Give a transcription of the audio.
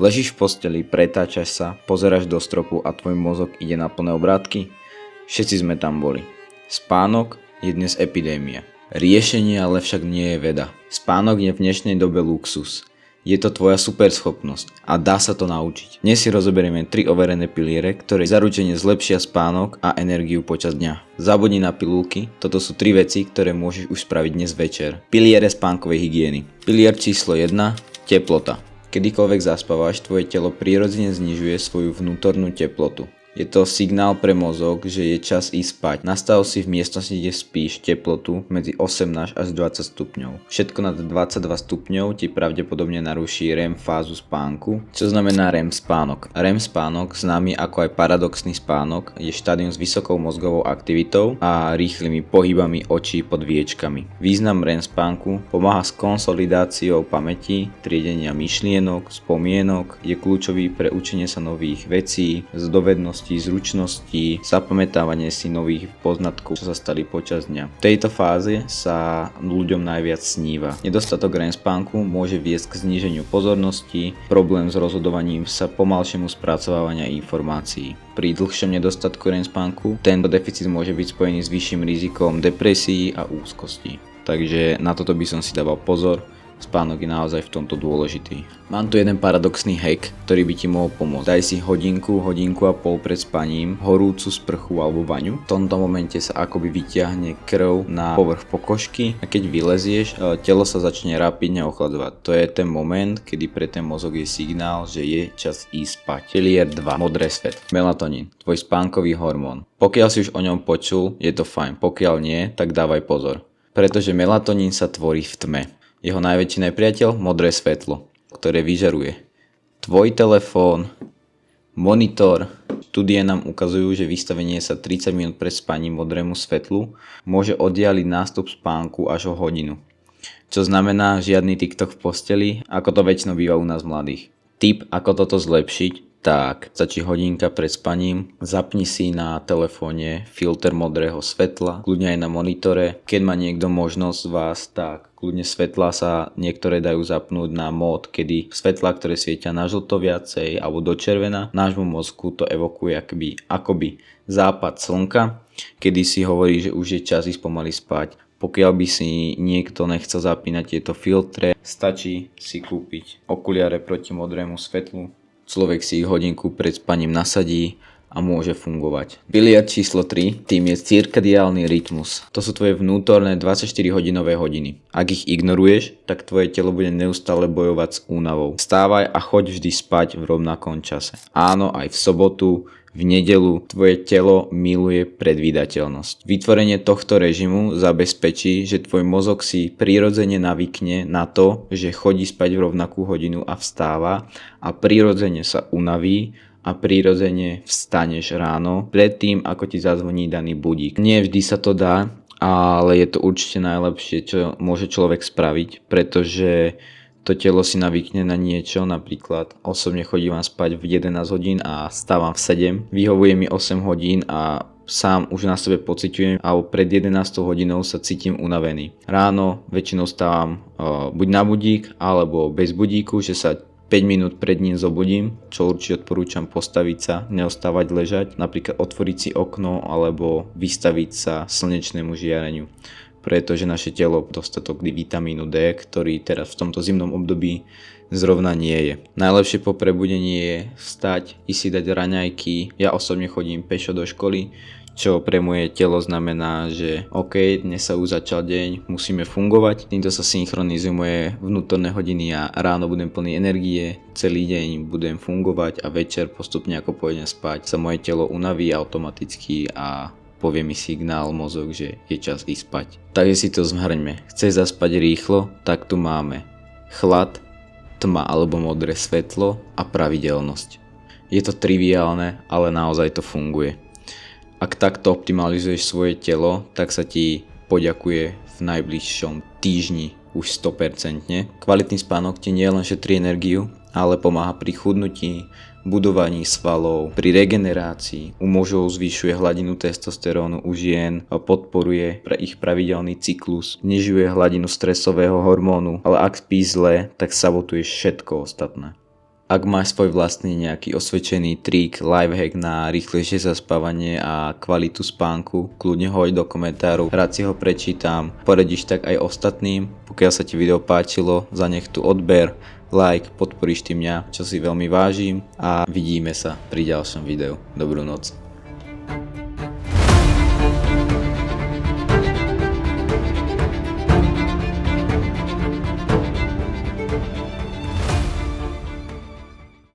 Ležíš v posteli, pretáčaš sa, pozeráš do stropu a tvoj mozog ide na plné obrátky? Všetci sme tam boli. Spánok je dnes epidémia. Riešenie ale však nie je veda. Spánok je v dnešnej dobe luxus. Je to tvoja superschopnosť a dá sa to naučiť. Dnes si rozoberieme 3 overené piliere, ktoré zaručene zlepšia spánok a energiu počas dňa. Zabudni na pilulky, toto sú 3 veci, ktoré môžeš už spraviť dnes večer. Piliere spánkovej hygieny. Pilier číslo 1, teplota. Kedykoľvek zaspávaš, tvoje telo prirodzene znižuje svoju vnútornú teplotu. Je to signál pre mozog, že je čas ísť spať. Nastav si v miestnosti, kde spíš, teplotu medzi 18 až 20 stupňov. Všetko nad 22 stupňov ti pravdepodobne naruší REM fázu spánku. Čo znamená REM spánok? REM spánok, známy ako aj paradoxný spánok, je štádium s vysokou mozgovou aktivitou a rýchlymi pohybami očí pod viečkami. Význam REM spánku: pomáha s konsolidáciou pamäti, triedenia myšlienok, spomienok, je kľúčový pre učenie sa nových vecí, zdovedností, zručností, zapamätávanie si nových poznatkov, čo sa stali počas dňa. V tejto fáze sa ľuďom najviac sníva. Nedostatok REM spánku môže viesť k zníženiu pozornosti, problém s rozhodovaním sa, pomalšiemu spracovávania informácií. Pri dlhšom nedostatku REM spánku tento deficit môže byť spojený s vyšším rizikom depresií a úzkosti. Takže na toto by som si dával pozor. Spánok je naozaj v tomto dôležitý. Mám tu jeden paradoxný hack, ktorý by ti mohol pomôcť. Daj si hodinku a pol pred spaním horúcu sprchu alebo baňu. V tomto momente sa akoby vyťahne krv na povrch pokožky a keď vylezieš, telo sa začne rapidne ochladzovať. To je ten moment, kedy pre ten mozog je signál, že je čas ísť spať. Pilier 2, modré svetlo. Melatonín, tvoj spánkový hormón. Pokiaľ si už o ňom počul, je to fajn. Pokiaľ nie, tak dávaj pozor. Pretože melatonín sa tvorí v tme. Jeho najväčší nepriateľ? Modré svetlo, ktoré vyžaruje tvoj telefón, monitor. Štúdie nám ukazujú, že vystavenie sa 30 minút pred spaním modrému svetlu môže oddialiť nástup spánku až o hodinu. Čo znamená žiadny TikTok v posteli, ako to väčšinou býva u nás mladých. Tip, ako toto zlepšiť: tak, stačí hodinka pred spaním, zapni si na telefóne filter modrého svetla, kľudne aj na monitore. Keď má niekto možnosť z vás, tak kľudne svetlá sa niektoré dajú zapnúť na mód, kedy svetlá, ktoré svietia na žlto viacej alebo do červena, nášmu mozgu to evokuje akoby západ slnka, kedy si hovorí, že už je čas ísť pomaly spať. Pokiaľ by si niekto nechcel zapínať tieto filtre, stačí si kúpiť okuliare proti modrému svetlu. Človek si ich hodinku pred spaním nasadí a môže fungovať. Pilier číslo 3, tým je cirkadiálny rytmus. To sú tvoje vnútorné 24-hodinové hodiny. Ak ich ignoruješ, tak tvoje telo bude neustále bojovať s únavou. Vstávaj a choď vždy spať v rovnakom čase. Áno, aj v sobotu, v nedeľu. Tvoje telo miluje predvídateľnosť. Vytvorenie tohto režimu zabezpečí, že tvoj mozog si prirodzene navykne na to, že chodí spať v rovnakú hodinu a vstáva a prirodzene sa unaví a prirodzene vstaneš ráno predtým, ako ti zazvoní daný budík. Nie vždy sa to dá, ale je to určite najlepšie, čo môže človek spraviť, pretože to telo si navykne na niečo. Napríklad osobne chodím spať v 11 hodín a stávam v 7. Vyhovuje mi 8 hodín a sám už na sebe pociťujem, alebo pred 11 hodinou sa cítim unavený. Ráno väčšinou stávam buď na budík alebo bez budíku, že sa 5 minút pred ním zobudím, čo určite odporúčam postaviť sa, neostávať ležať, napríklad otvoriť si okno alebo vystaviť sa slnečnému žiareniu, pretože naše telo dostatok vitamínu D, ktorý teraz v tomto zimnom období zrovna nie je. Najlepšie po prebudení je vstať, ísť si dať raňajky. Ja osobne chodím pešo do školy, čo pre moje telo znamená, že OK, dnes sa už začal deň, musíme fungovať. Týmto sa synchronizujú moje vnútorné hodiny a ráno budem plný energie, celý deň budem fungovať a večer postupne ako pôjdem spať sa moje telo unaví automaticky a povie mi signál mozog, že je čas ísť spať. Takže si to zhrňme. Chceš zaspať rýchlo? Tak tu máme chlad, tma alebo modré svetlo a pravidelnosť. Je to triviálne, ale naozaj to funguje. Ak takto optimalizuješ svoje telo, tak sa ti poďakuje v najbližšom týždni už 100%. Kvalitný spánok ti nie len šetrí energiu, ale pomáha pri chudnutí, budovaní svalov, pri regenerácii, u mužov zvyšuje hladinu testosterónu, u žien podporuje pre ich pravidelný cyklus, znižuje hladinu stresového hormónu, ale ak spíš zle, tak sabotuješ všetko ostatné. Ak máš svoj vlastný nejaký osvedčený trik, lifehack na rýchlejšie zaspávanie a kvalitu spánku, kľudne hoď do komentáru, rád si ho prečítam, poradíš tak aj ostatným. Pokiaľ sa ti video páčilo, zanech tu odber, like, podporíš tým mňa, čo si veľmi vážim a vidíme sa pri ďalšom videu. Dobrú noc.